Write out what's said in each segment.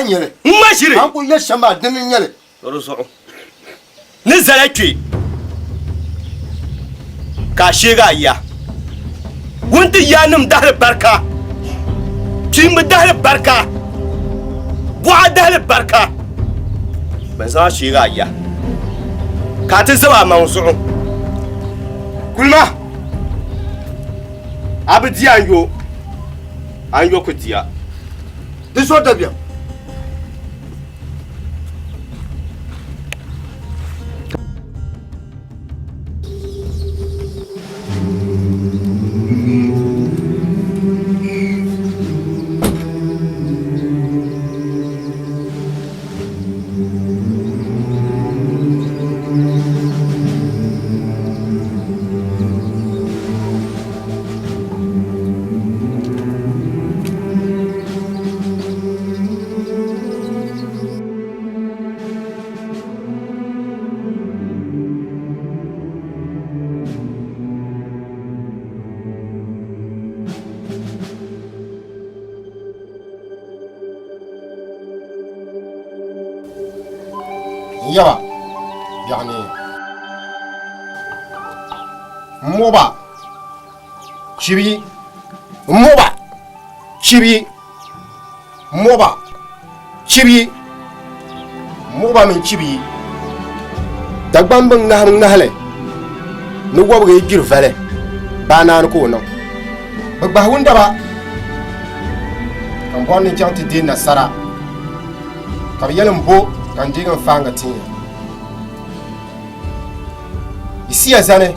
Mashiri. Uncle Yashama didn't yell it. Nizalaki Kashiga ya. Wunti yanum dahre barka. Timba dahre barka. Bua dahre barka. Banza shiga ya. Katin sama mansu. Kulma. Abdi anyo. Anyo kutia. This what of you. يابا يعني موبا شبي موبا شبي موبا شبي موبا من شبي دغبان بن نهله نوبا يجير فله بانا نكونو بغبا وندبا كان بون نجانتي دين نصارى كبيلم بو kan jigan fanga tinya isi azane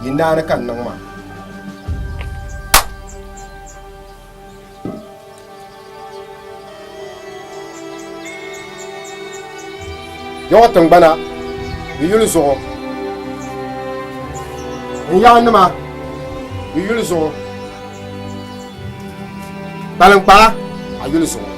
yinana kan nan ma yotan bana yulu zo yan ma yulu zo balan pa ayulu zo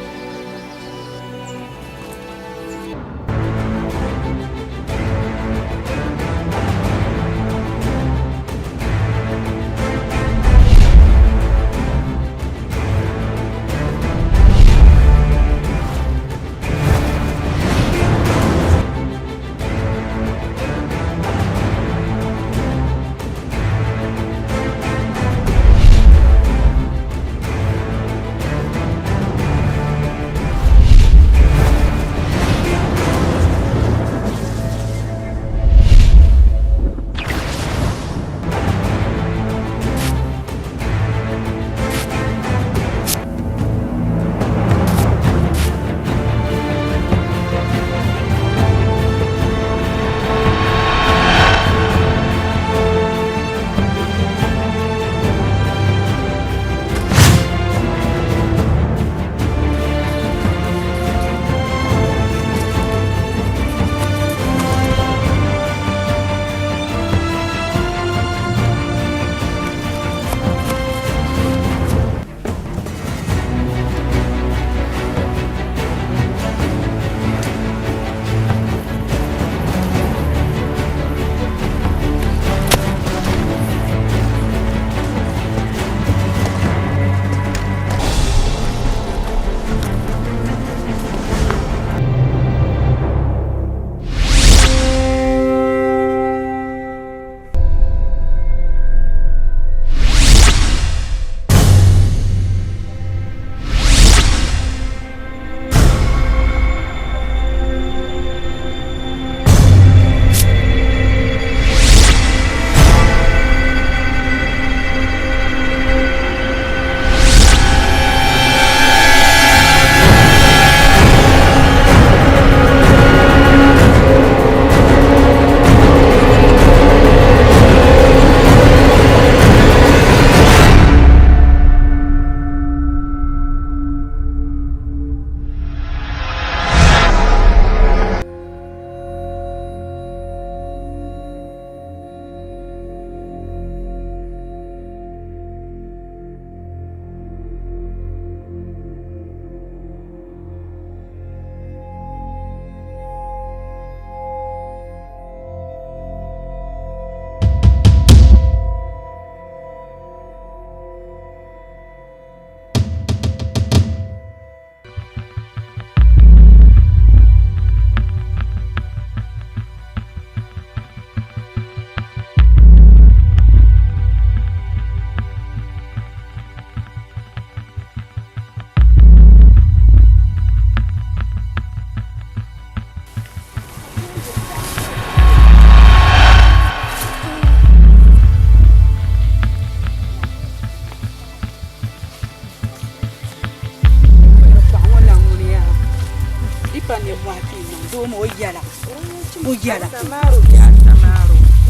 zo mu yala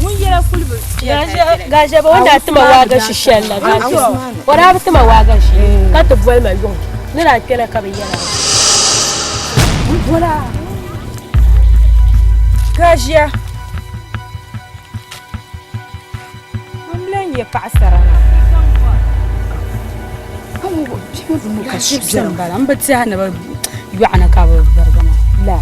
mun yala fulbu gaje ba wanda tuma waga shi shella gaje wala tuma waga shi ka to bol ma yon ni ra kele ka be yala wala gaje mamlan ya pasara هو بيجي من كشف زنبال عم بتساهنا يوعنا كابو برجما لا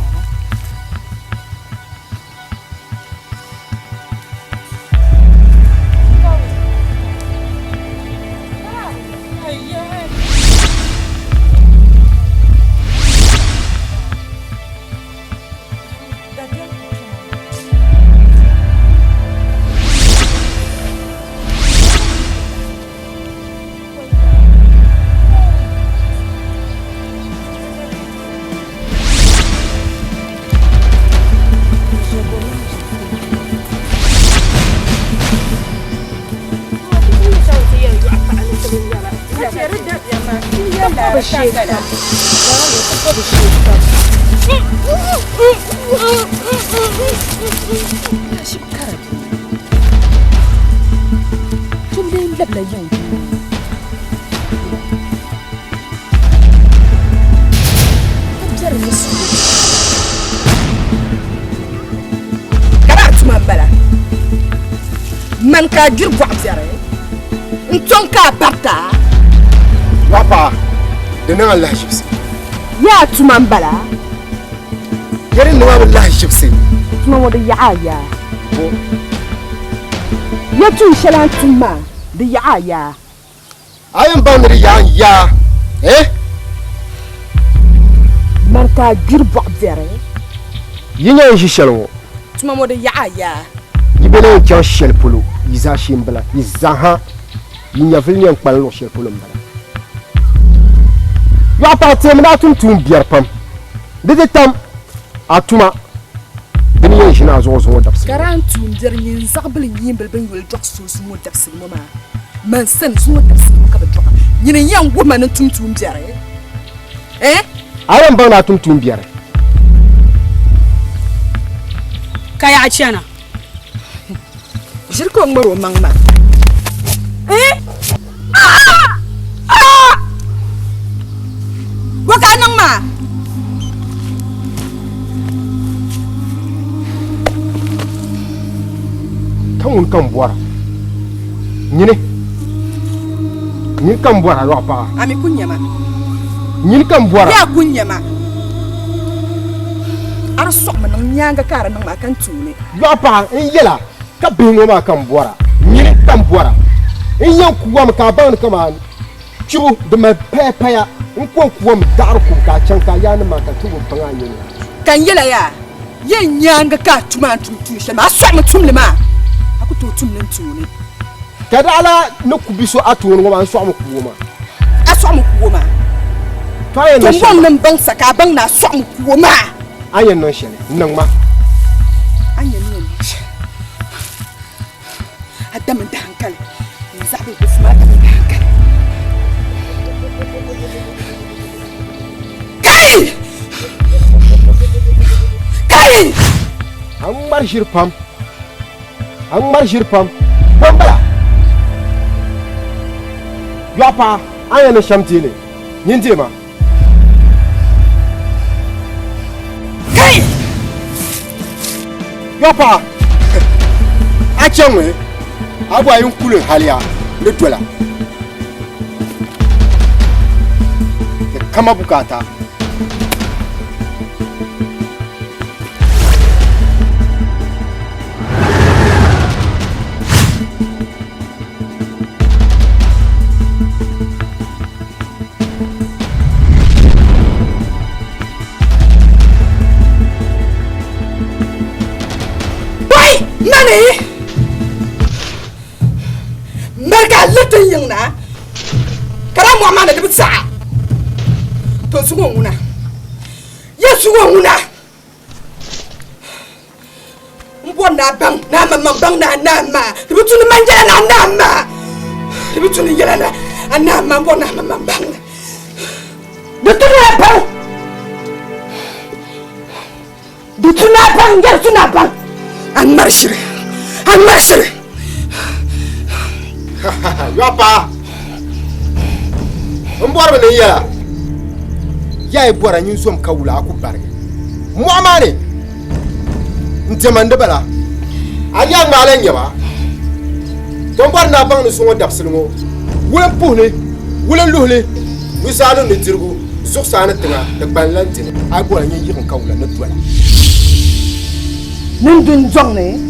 من كاجر بعزره انتم كابرتا Papa, dana Allah shibsi. يا تمام بلا Yarin nawa Allah shibsi. تمام ودي عايا يا تو شلان تما دي عايا Ayan ba mu ya. Eh? من كاجر بعزره Yinya shi shalwo. تمام ودي عايا Yibele kyo shel pulu. Yiza shimbala. Yizaha. Yinya vilnya kpallo shel pulu mbala. Yo aparte mna tum biar pam. Dede tam atuma. Bini yen jina zo dabs. garantu der nyin zagbal nyin bel ben yul jok so mo dabs mama man san zo dabs mo ka jok nyin yan wo man tum biare Ayan ba na tum biar. kaya achana jirko ngoro mangma waka nang ma Kamun kan buara. Nyine. Nyin kan buara yo pa. ami kunyama Nyin kan buara. ya kunyama ar sok man nyanga kara nang ma kan tuni Yo pa in yela ka bingo ma kan buara. Nyin kan buara. In yan kuwa ka ban kama chibu de me pepe ya. In ko kuwa dar ku ka can ka ya ma ka tubu banga nyin. kan yela ya yen nyanga ka tuma tum shema sok ma tum le ma aku to tum nen tuni Kada ala no kubiso atu ngo ma so am kuwa. asom kuoma To ayen no tun shele. nan ban saka ban na som kuoma Ayen no shele. Nang ma. anya ne adam da hankali zabe ko fuma da hankali kai An mar shirpam. An mar shirpam. Bambala. Yo pa ayen no shamtile. Nyin tema. kai Yopa achenwe abwa yunkulu halia ndola kama bukata nani merka latin yin na kara mu amana da bitsa to su gon una ya su gon una mbon na bang na mamma bang na nama rubutun manja na nama rubutun yela na anama mbon na mamma bang rubutun na bang du tuna bang gar tuna bang an marshire Yapa. Mbora ne ya bora nyin som kawula ku barge. Mu amane. Ntemande bala. Anya ngalen yaba. Ton bar na bang no so dabsilmo. Wulen puhne, wulen luhle. Wisalo ne tirgu. Zuxana tinga de banlantine. Ay bora nyin yikin kawula ne twala. Nundun jongne.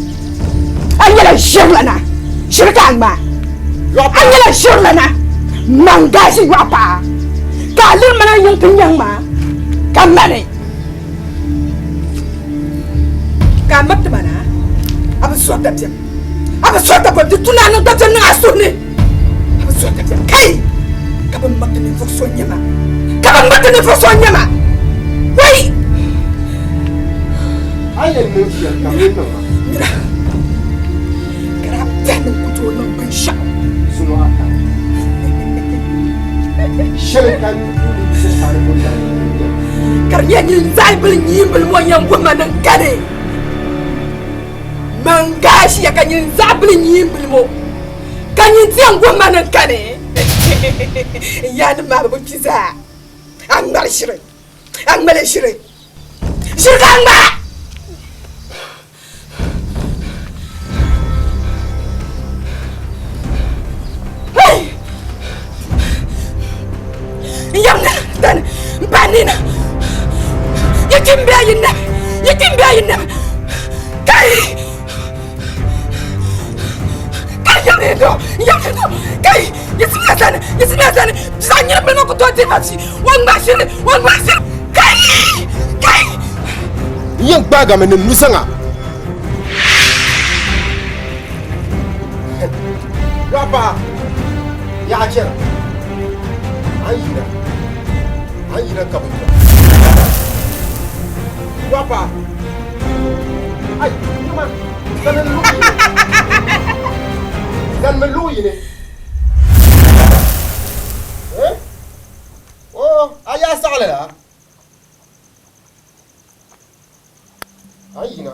Anya shirlana. Shirkan ma. Anya shirlana. Mangashi wapa. Kalir mana yang kenyang ma. Kamane. Kamat di mana? Apa suatu jam? Apa suatu apa di tunan untuk jam ngasur ni? Apa suatu jam? Kai, kapan mati ni fokusnya ma? Kapan mati ni fokusnya ma? Wei. Ayah mungkin kamu tu. Mira. Kerap jangan kujual nombor syak. Semua. Syarikat itu sesuatu yang karya nyinzai beli mo yang gua manang kade. Manggashi akan nyinzai beli mo. Kan yang gua manang kade. Ya nama babu kiza. Ang malishire. Shirkan ba. Yang dan banina. Yakin biayin na. Kai yang itu. Kai, yasina sana. Zanya belum aku tuh mati. Wang masih. Kai. yang baga men nusanga. Yapa. Ya acer. Ayina kabuta. Yapa. Ay, man. Dan melu ini. Oh, ayah salah. Ayina.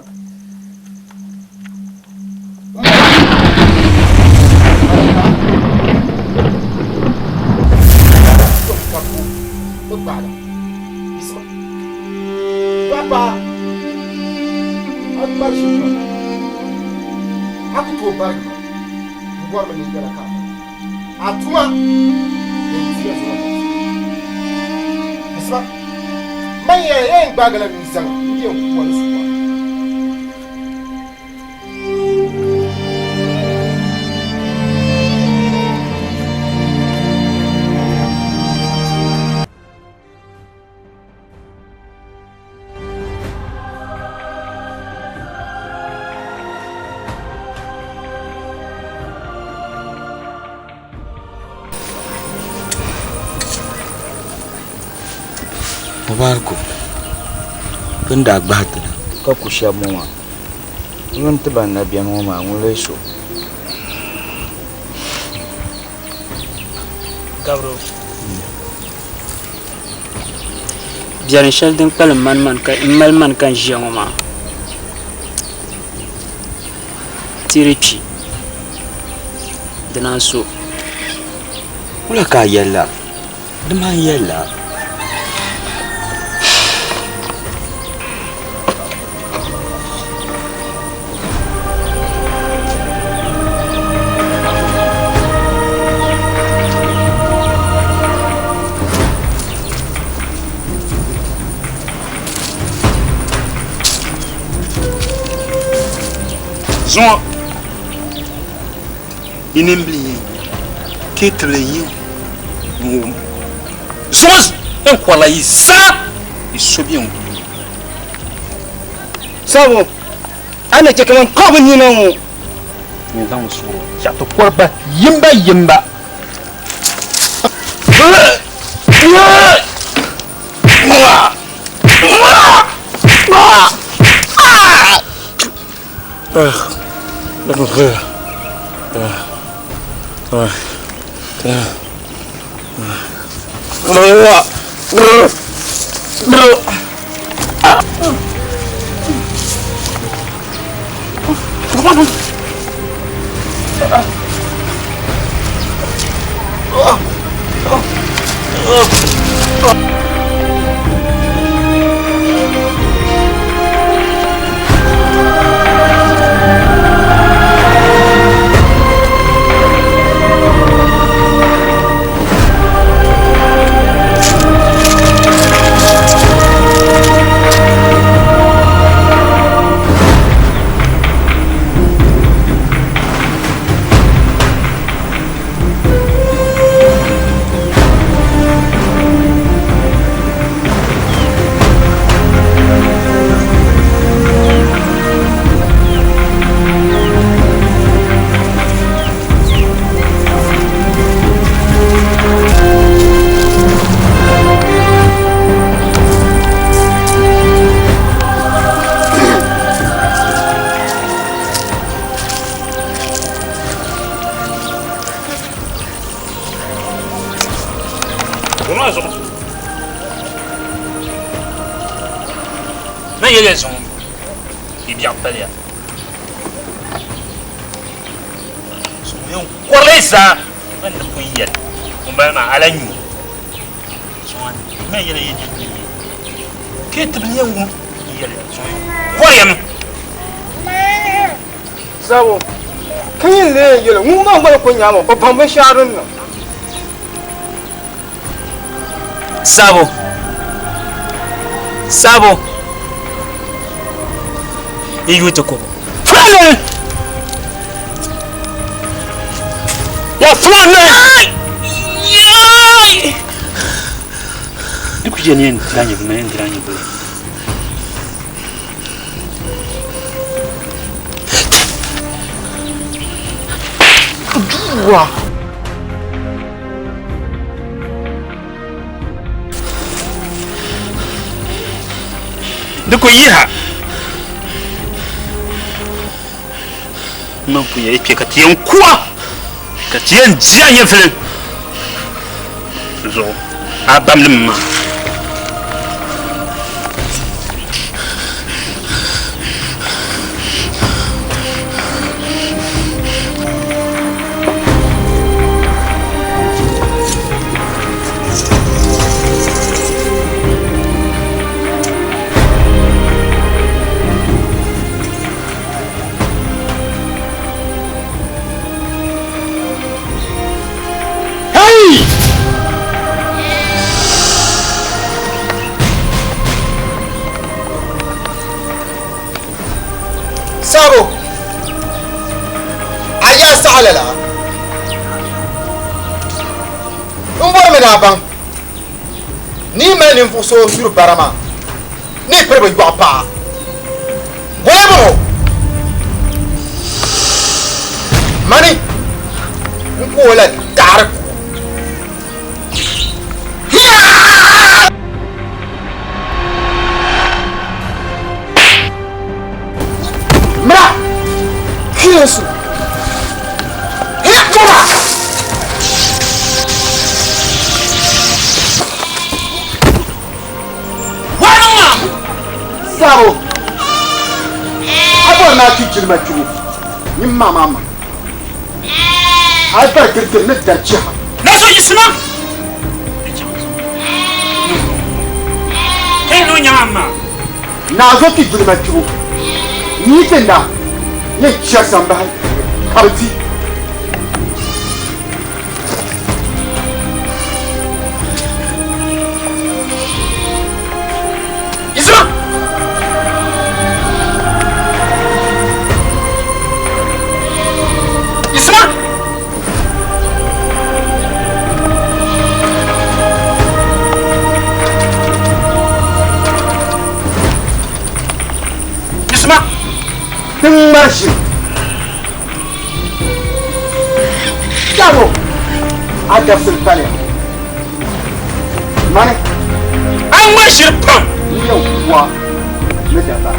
Berbalik. Isma. Bapa. Akbar syukur. Aku tu bagi. Buat meninggal kamu. Atuma. Dia semua. Isma. Maya yang bagalan misang. Dia buat semua. Mubarku bunda agbatana ka kusha muma yun tiban na biya muma ngule so Gabro biyan shal din kal man kan jiya muma tiripi dana so wala ka yalla dama yalla Zon inimbli ketle yi mu sos en kwala yi sa isobi on sabo ana ce kaman kabin yi nan ne dan so ya to korba yimba Let me clear. Comment ça? Mais il y a des gens qui bien pas là. Son quoi ça? On ne peut y aller. On va à la nuit. Mais il y a des qui te bien où il y a des quoi y a? Sabo. Kan yin le yele mu ma ngwa ko nyama ko pambe sharon na. Sabo. Igu toko. Flan! Ya flan! Ai! Duk jeni ndiranye ndiranye bo. Wa. Duk yiha. Mun ku yayi ke ka tiyan kuwa. Ka tiyan jiya fil. Zo. Abam limma. Sabo. Aya salala. Umbo me na bang. Ni me ni fuso suru barama. Ni prebe yo pa. Webo. Mani. Umbo la dar. Yesu. Toma! Wala! Sabo. Abo na ki jirma chugu. Ni mama. Ai ba kirkir ne da jiha. Na so isma. Kai no nyama. Na zo ki jirma chugu. Ni tenda. Ne chia samba. Kabti. Isma. Marche. Bravo. Ada sultania. Mane. An marche pam. Yawwa. Mata ba.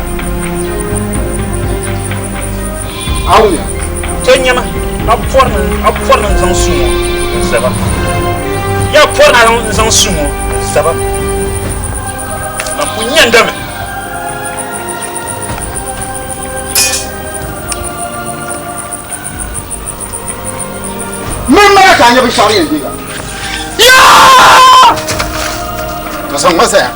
Auya. Tanyama. Aporna zan sumo. Saba. Ya porna zan sumo. Saba. Na punyanda. Mama ka nya bi shari yanzu ga. Ya! Ka san masa.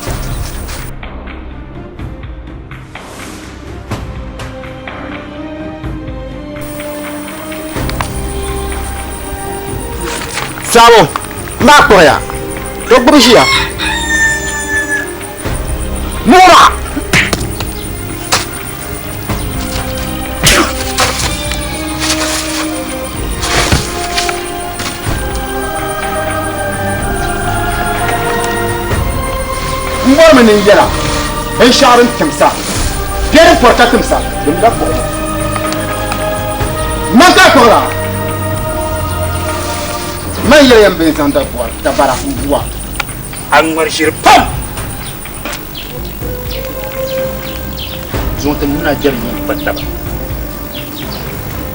Sabo, ma koya. To burushia. Mura! من يلا إن شعر تمسح غير فرقة تمسح بالله ما تقرأ ما يلي بإنسان تبوا تبارك بوا أنور شربان زونت منا جريان بتبا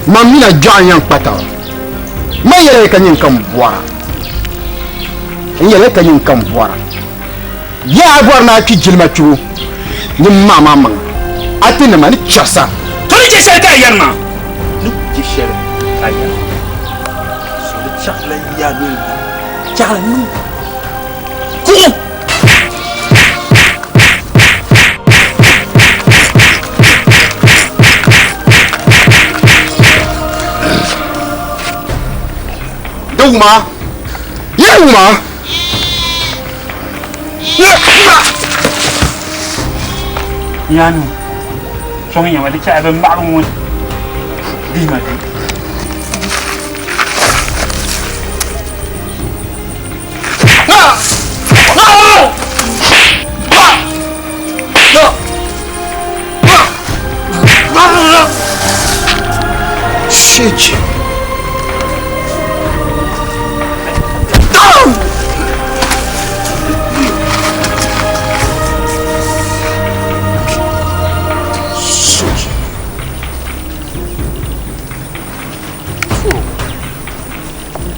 ما منا جريان بتبا ما يلي كنين كم بوا n yɛla ka yin kan bɔra yaa bɔri naa kpi jilima kpibu ni maama maŋa ati nima ni chɛsa to ni chɛ shɛli ka yɛn ma ni chɛ shɛli ka yɛn so ni chɛɣala yaa noli chɛɣala niŋ kuɣu Uma ya uma Yanu Chong yang ada cakap ben mak rumah Di mati Shit.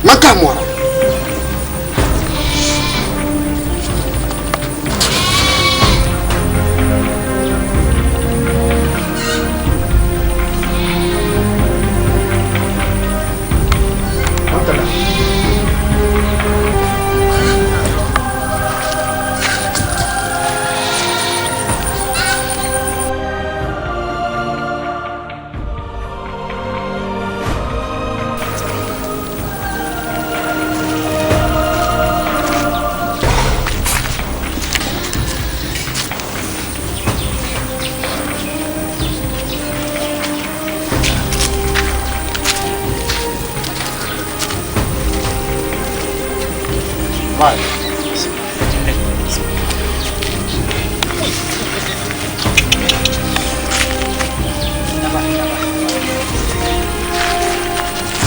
Makamora.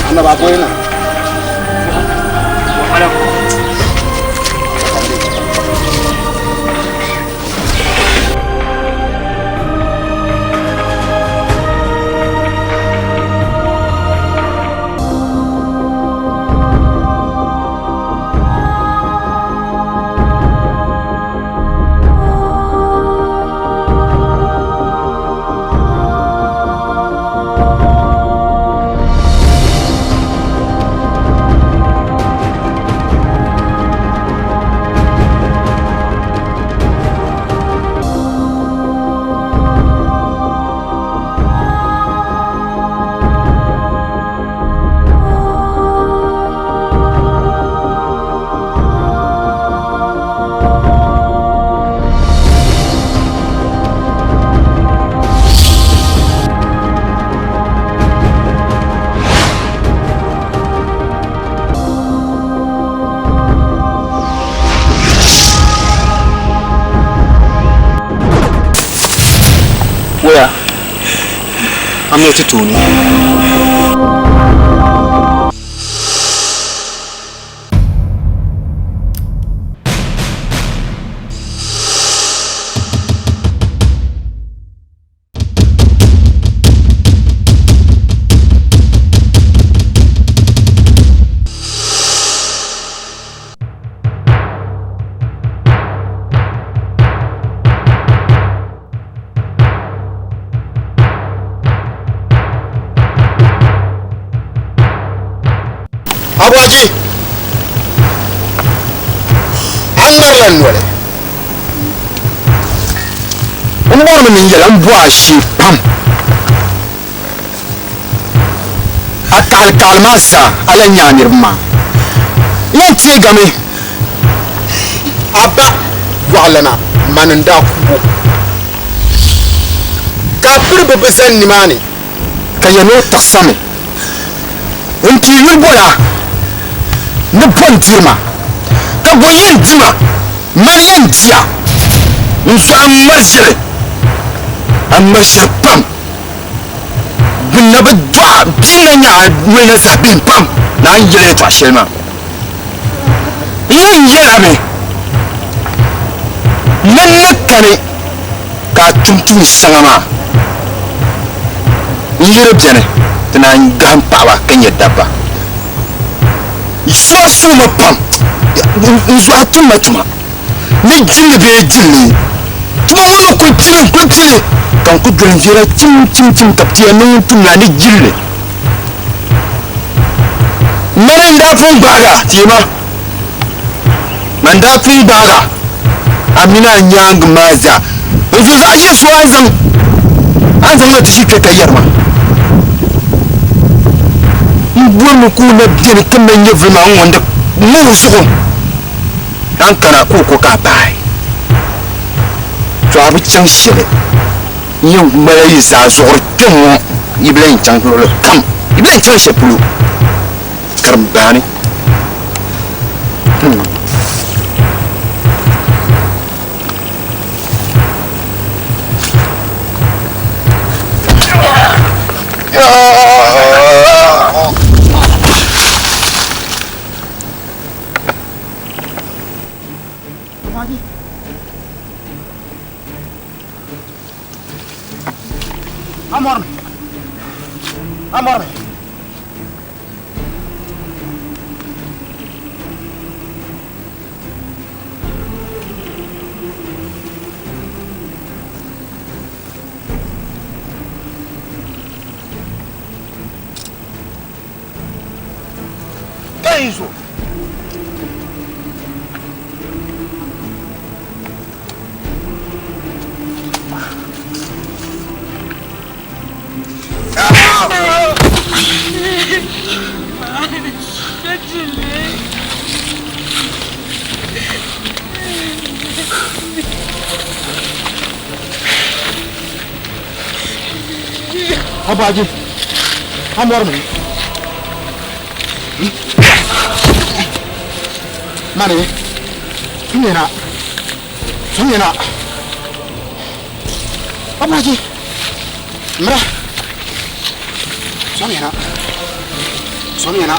Anda bagus na. Where? I'm not a Tony. Abuaji, angarlan wale. Umar min yalan buashi pam. Akal kalmasa ala nyanirma. Yanti game. Aba walana mananda kubo. Kapir bebesan nimani. Kayano taksame. Unti yulbola. Ne pon tirma ka boyen dima marian dia nso amarjele pam binna bedwa bina nya wena sabin pam na yele to shelma yan yela me nan nakane ka tuntun sangama yire bjene tana ngam pawa kenya daba Isu ma pam nso matuma ne jille be jille tuma wala ko jille kan ko dren jira tim taptiya no tumla ne jille manda fun baga tima manda fun baga amina nyang maza ozo za je so azan na tishi kai yarma mbonu ku na bien kamma nye vraiment wonda mu suko an kana ko ka bai to abi chan shele yin mai sa so kin iblen chan ko kam iblen chan shepulu karbani Amor me. ¿Qué hizo? Abaji, amor me. Mane, Sunyana. Abaji, mra. Sunyana.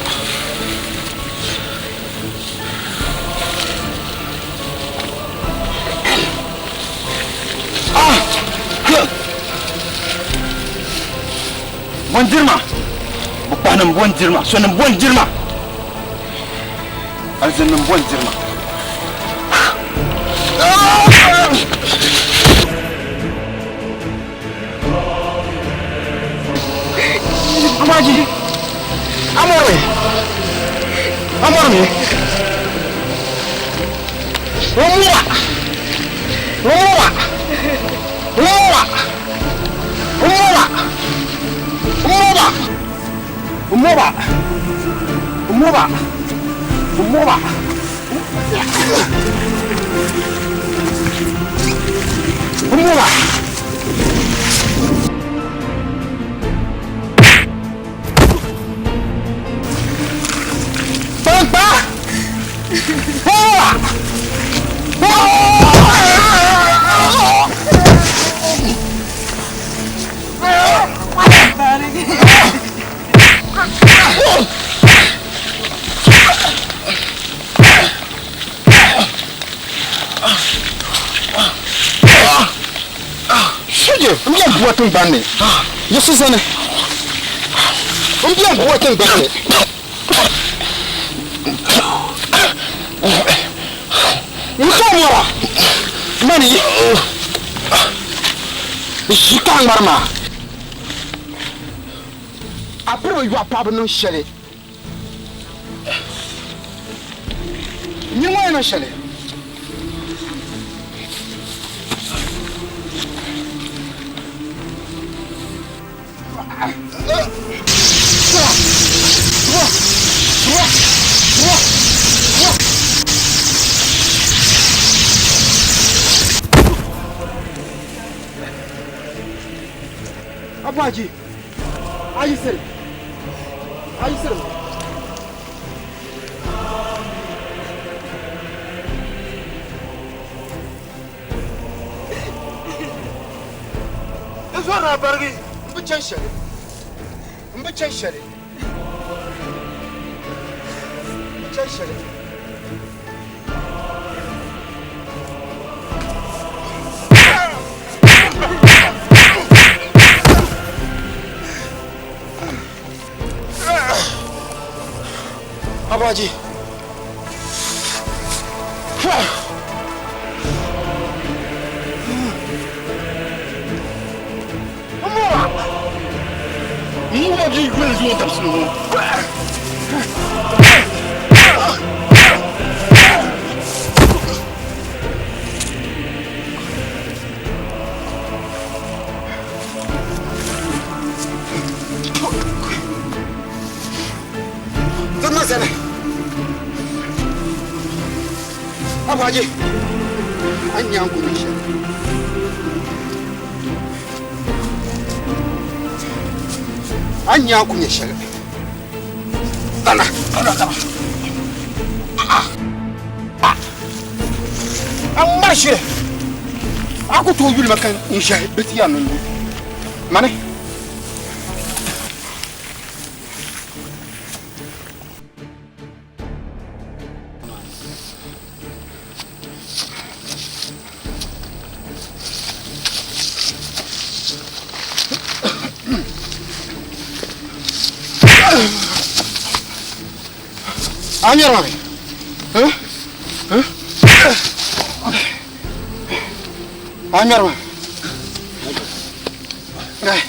Bondirma, bukanam bondirma, sonam bondirma. Azanam bondirma. Amaji, amor me. Umuba. Buatin bane. Yesu sene. Umbian buatin bane. Mora. Mani. Shikang marma. Apro you are no shele. You want no shele. Abaji, are you serious? This one, Abargi, Mbachashari. Abaji, 뭐지 이걸 좀 답스러워. 끝났잖아. 아버지, 안녕 군이셔. 안녕 군이셔. 가라. Ang marche. Aku tu yul makan insha beti anu. Mana? Anyar mami. Huh? Anyar mami. Này.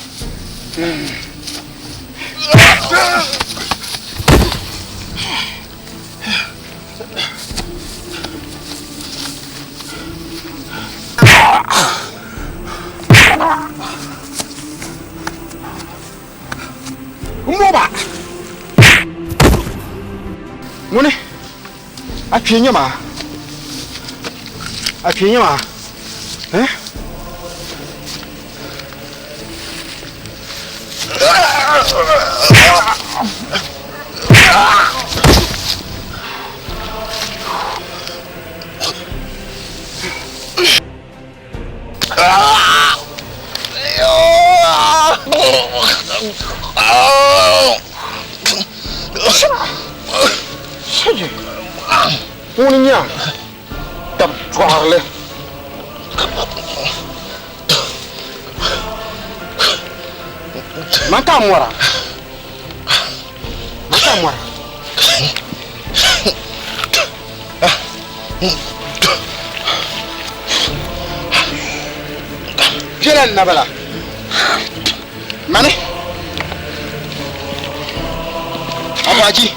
Mua bà. Muốn đi. Ai phiền nhá mà. Ai phiền nhá mà. Hả? Punya tập choàng lên maka muara jalan nabala mana apa haji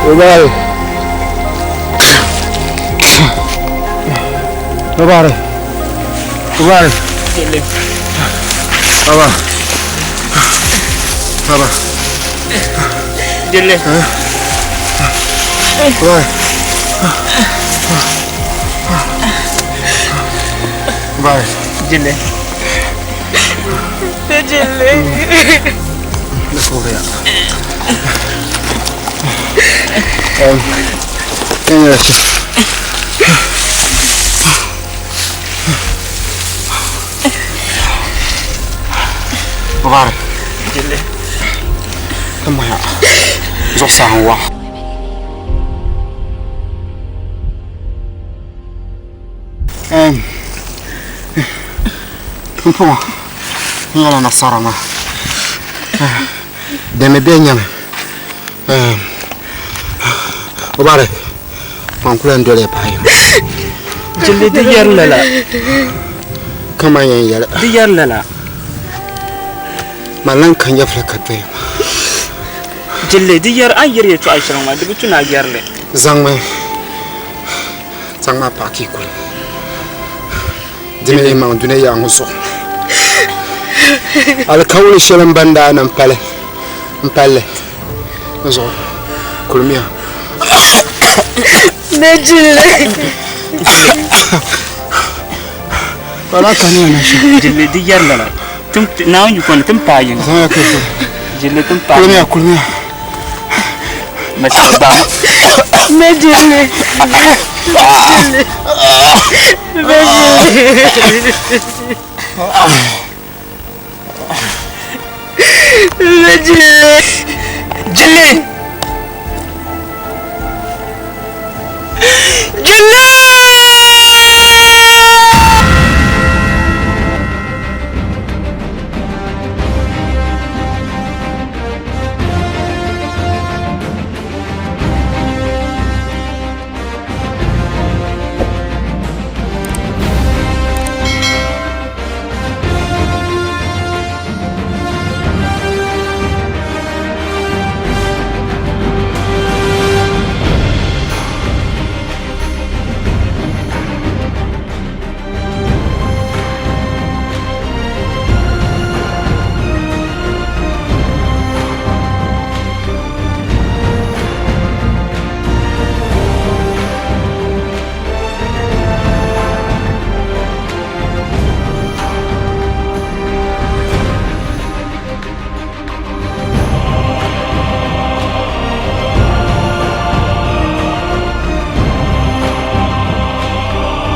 Mubarak. Mubarak. Mubarak. Baba. Baba. Jelle. Mubarak. Mubarak. Jelle. Jelle. Nasıl Neyse. Mubarak. Jelle. Kamu ya. Zor sang wah. Kumpuwa. Nyala na sarama. Deme benyame. Mubarak. Mangkulan dole payo. Jelle di yar lala. Kama yan yala. Di yar lala. Malan kan ya flakatwe. Jelle di yar ay yare to Aisha ma dubu tuna yar le. Zangma paki kul. Dime ma dune ya nguso. Al kawli shelan banda nan pale. Mpalle. Zo. Kulmiya. Jelle. Wala kan yana shi. Jelle di yar lala. Tum na on yukon tum payin. Zan ya kai. Jelle tum payin. Kulmiya. Masih ba. Jelle. Jelle.